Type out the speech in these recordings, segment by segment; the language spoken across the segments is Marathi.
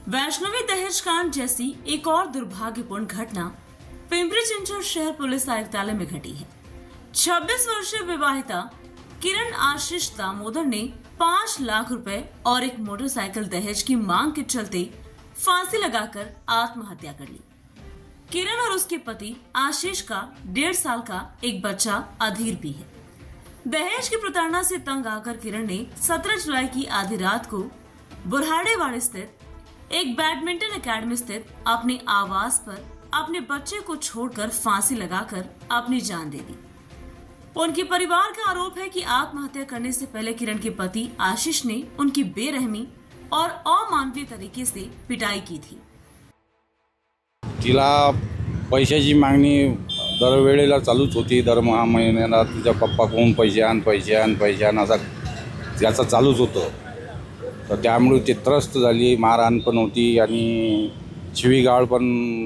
वैष्णवी दहेज कांड जैसी एक और दुर्भाग्यपूर्ण घटना पिंपरी चिंचवड शहर पुलिस आयुक्तालय में घटी है। 26 वर्षीय विवाहिता किरण आशीष दामोदर ने 5 लाख रुपए और एक मोटरसाइकिल दहेज की मांग के चलते फांसी लगाकर आत्महत्या कर ली। किरण और उसके पति आशीष का 1.5 साल का एक बच्चा अधीर भी है। दहेज की प्रताड़ना से तंग आकर किरण ने 17 जुलाई की आधी रात को बुरहाड़ेवाड़ी स्थित एक बैडमिंटन एकेडमी स्थित अपने आवास पर अपने बच्चे को छोड़कर फांसी लगाकर अपनी जान दे दी। उनके परिवार का आरोप है कि आत्महत्या करने से पहले किरण के पति आशीष ने उनकी बेरहमी और अमानवीय तरीके से पिटाई की थी। तिला पैशाची मागणी दरवेळेला चालूच होती। दर महिन्याला तिच्या पप्पाकडून पैसे आण असा त्याचा चालूच होतं। तर त्यामुळे ते त्रस्त झाली। मारहाण पण होती आणि शिवीगाळ पण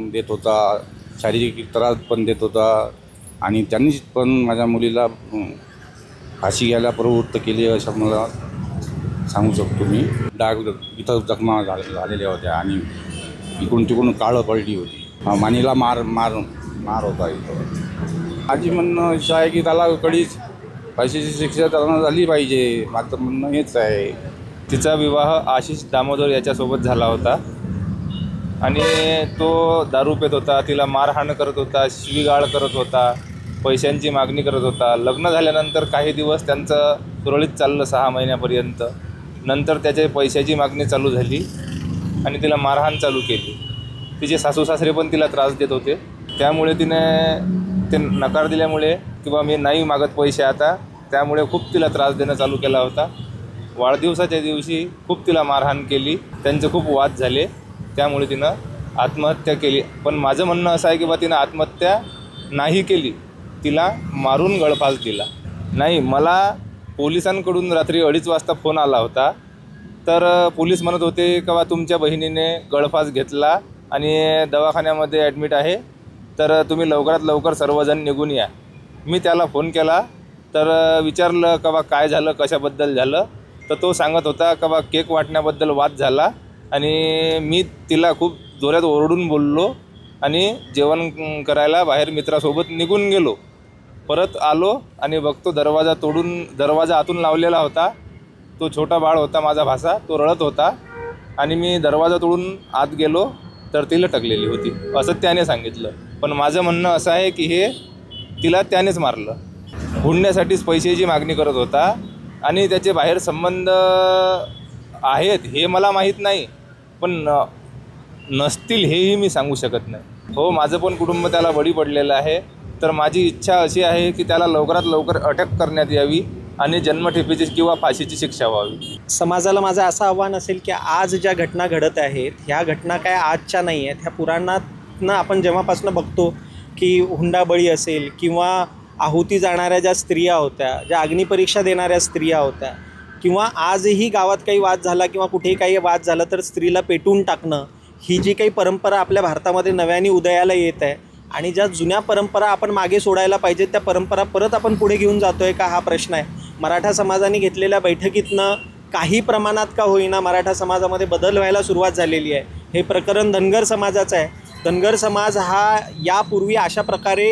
देत होता, शारीरिक त्रास पण देत होता आणि त्यांनी पण माझ्या मुलीला फाशी घ्यायला प्रवृत्त केली असं मला सांगू शकतो मी। डाग इथं जखमा झालेल्या होत्या आणि इकडून तिकडून काळं पडली होती। मानीला मार होता इथं। माझी म्हणणं असं आहे की त्याला कडीच फाशीची शिक्षा त्यांना झाली पाहिजे। माझं म्हणणं हेच आहे। तिचा विवाह आशीष दामोदर याच्यासोबत झाला होता आणि तो दारू पित होता, तिला मारहाण करत होता, शिवीगाळ करत होता, पैशांची मागणी करत होता। लग्न झाल्यानंतर काही दिवस त्यांचं सुरळीत चाललं 6 महिन्यापर्यंत। नंतर त्याच्या पैशाची मागणी चालू झाली आणि तिला मारहाण चालू केली। तिचे सासू सासरे पण तिला त्रास देत होते। त्यामुळे तिने ते नकार दिल्यामुळे किंवा मी नाही मागत पैसे आता, त्यामुळे खूप तिला त्रास देणं चालू केला होता। वाढदिवसाच्या दिवशी खूप तिला मारहाण केली, त्यांचे खूप वाद झाले, त्यामुळे तिनं आत्महत्या केली। पण माझं म्हणणं असं आहे की बा तिनं आत्महत्या नाही केली, तिला मारून गळफास दिला। नाही, मला पोलिसांकडून रात्री 2:30 वाजता फोन आला होता। तर पोलीस म्हणत होते की बा तुमच्या बहिणीने गळफास घेतला आणि दवाखान्यामध्ये ॲडमिट आहे, तर तुम्ही लवकरात लवकर सर्वजण निघून या। मी त्याला फोन केला तर विचारलं का बा काय झालं, कशाबद्दल झालं, तर तो सांगत होता का बा केक वाटण्याबद्दल वाद झाला आणि मी तिला खूप जोरात ओरडून बोललो आणि जेवण करायला बाहेर मित्रासोबत निघून गेलो। परत आलो आणि बघतो दरवाजा आतून लावलेला होता। तो छोटा बाळ होता माझा भासा, तो रडत होता आणि मी दरवाजा तोडून आत गेलो तर ती लटकलेली होती असं त्याने सांगितलं। पण माझं म्हणणं असं आहे की हे तिला त्यानेच मारलं। हुंडण्यासाठीच पैशाची मागणी करत होता आणि त्याचे बाहेर संबंध आहेत हे मला माहीत नाही, पण नसतील हेही मी सांगू शकत नाही। हो, माझं पण कुटुंब त्याला बळी पडलेलं आहे। तर माझी इच्छा अशी आहे की त्याला लवकरात लवकर अटक करण्यात यावी आणि जन्मठेपेची किंवा फाशीची शिक्षा व्हावी। समाजाला माझं असं आव्हान असेल की आज ज्या घटना घडत आहेत ह्या घटना काय आजच्या नाही आहेत। ह्या पुराणातनं आपण जेव्हापासून बघतो की हुंडाबळी असेल किंवा आहुती जाणाऱ्या ज्या स्त्रिया होत्या, ज्या अग्निपरीक्षा देणाऱ्या स्त्रिया होत्या, किंवा आजही गावात काही वाद झाला किंवा कुठेही काही वाद झाला तर स्त्रीला पेटून टाकणं, ही जी काही परंपरा आपल्या भारतामध्ये नव्याने उदयाला येत आहे आणि ज्या जुन्या परंपरा आपण मागे सोडायला पाहिजेत त्या परंपरा परत आपण पुढे घेऊन जातो आहे का, हा प्रश्न आहे। मराठा समाजाने घेतलेल्या बैठकीतनं काही प्रमाणात का होईना मराठा समाजामध्ये बदल व्हायला सुरुवात झालेली आहे। हे प्रकरण धनगर समाजाचं आहे। धनगर समाज हा यापूर्वी अशा प्रकारे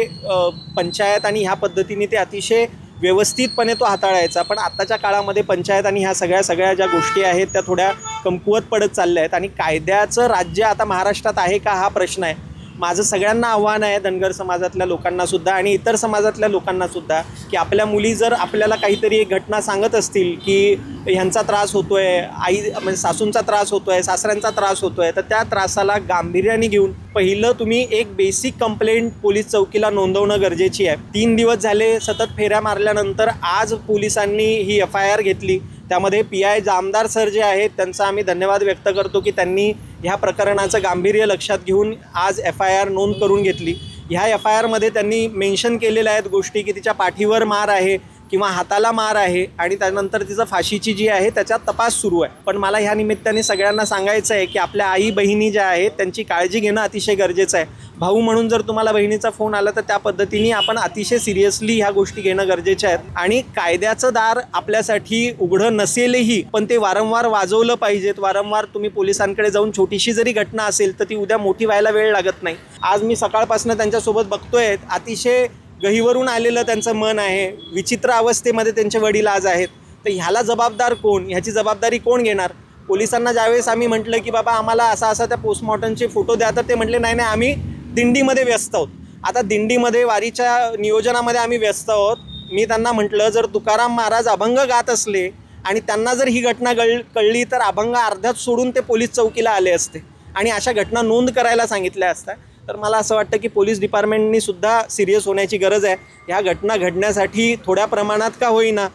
पंचायत आणि ह्या पद्धतीने ते अतिशय व्यवस्थितपणे तो हाताळायचा, पण आत्ताच्या काळामध्ये पंचायत आणि ह्या सगळ्या ज्या गोष्टी आहेत त्या थोड्या कमकुवत पडत चालल्या आहेत आणि कायद्याचं राज्य आता महाराष्ट्रात आहे का, हा प्रश्न आहे। माझं सगळ्यांना आव्हान आहे, धनगर समाजातल्या लोकांनासुद्धा आणि इतर समाजातल्या लोकांनासुद्धा, की आपल्या मुली जर आपल्याला काहीतरी एक घटना सांगत असतील की ह्यांचा त्रास होतो आहे, म्हणजे सासूंचा त्रास होतो आहे, सासऱ्यांचा त्रास होतो आहे, तर त्या त्रासाला गांभीर्याने घेऊन पहिलं तुम्ही एक बेसिक कंप्लेंट पोलीस चौकीला नोंदवणं गरजेची आहे। 3 दिवस झाले सतत फेऱ्या मारल्यानंतर आज पोलिसांनी ही FIR घेतली। त्यामध्ये PI जामदार सर जे आहेत त्यांचा आम्ही धन्यवाद व्यक्त करतो की त्यांनी ह्या प्रकरणाचं गांभीर्य लक्षात घेऊन आज FIR नोंद करून घेतली। ह्या FIRमध्ये त्यांनी मेन्शन केलेल्या आहेत गोष्टी की तिच्या पाठीवर मार आहे, किंवा हाताला मार आहे आणि त्यानंतर तिचं फाशीची जी आहे त्याच्यात तपास सुरू आहे. पण मला ह्या निमित्ताने सगळ्यांना सांगायचं आहे की आपल्या आई बहिणी ज्या आहेत त्यांची काळजी घेणं अतिशय गरजेचं आहे. भाऊ म्हणून जर तुम्हाला बहिणीचा फोन आला तर त्या पद्धतीने आपण अतिशय सिरियसली ह्या गोष्टी घेणं गरजेच्या आहेत. आणि कायद्याचं दार आपल्यासाठी उघडं नसेलही पण ते वारंवार वाजवलं पाहिजेत. वारंवार तुम्ही पोलिसांकडे जाऊन छोटीशी जरी घटना असेल तर ती उद्या मोठी व्हायला वेळ लागत नाही. आज मी सकाळपासून त्यांच्यासोबत बघतोय, अतिशय गहिवरून आलेलं त्यांचं मन आहे. विचित्र अवस्थेमध्ये त्यांचे वडील आज आहेत. तर ह्याला जबाबदार कोण, ह्याची जबाबदारी कोण घेणार? पोलिसांना ज्यावेळेस आम्ही म्हटलं की बाबा आम्हाला असा त्या पोस्टमॉर्टमचे फोटो द्या तर ते म्हटले नाही आम्ही दिंडीमध्ये व्यस्त आहोत. आता दिंडीमध्ये वारीच्या नियोजनामध्ये आम्ही व्यस्त आहोत. मी त्यांना म्हटलं जर तुकाराम महाराज अभंग गात असले आणि त्यांना जर ही घटना कळली तर अभंग अर्ध्यात सोडून ते पोलीस चौकीला आले असते आणि अशा घटना नोंद करायला सांगितल्या असत्या. तर मला असं वाटतं की पोलीस डिपार्टमेंटनी सुद्धा सिरियस होण्याची गरज आहे. ह्या घटना घडण्यासाठी थोड्या प्रमाणात का होईना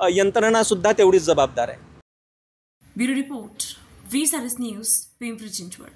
यंत्रणासुद्धा तेवढीच जबाबदार आहे. Bureau report, V-SRS news, Pimpri Chinchwad.